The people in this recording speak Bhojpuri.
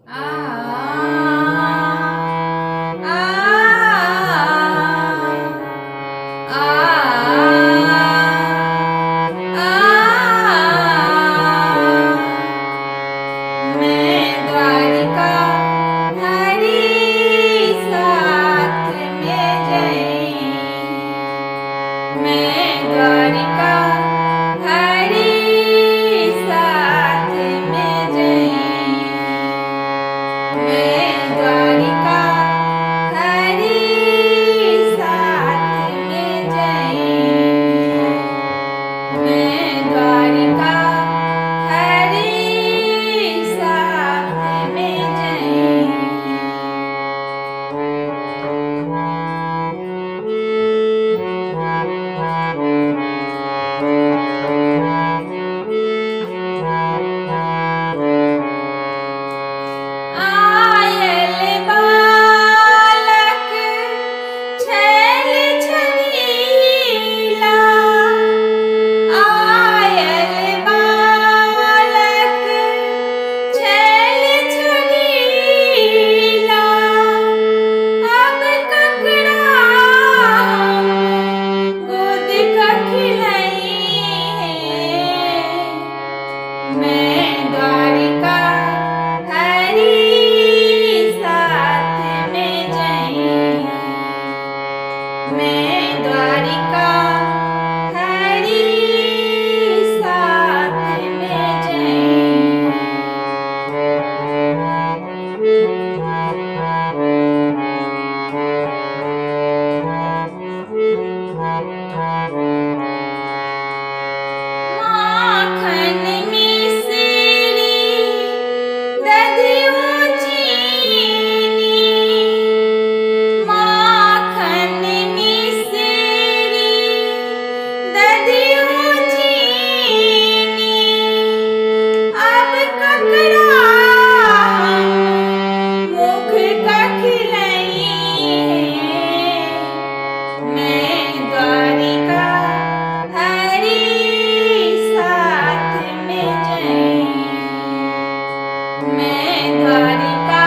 आ आ आ मैं द्वारिका हरी साथ में गई। मैं द्वारिका हरी साथ में गई। मैं द्वारिका हरी साथ में गई। मैं द्वारिका हरी साथ में गई। आयल बालक छैल छबीला। आयल बालक छैल छबीला। अब ककरा गोद का खिलई है। मैं द्वारिका हरी साथ में गई। मैं द्वारिका हरी साथ में गई। माखन मिश्री दधियो चीनी। माखन मिश्री दधियो चीनी। अब ककरा मुख का खिलई है। मैं द्वारिका हरी साथ में गई। मैं द्वारिका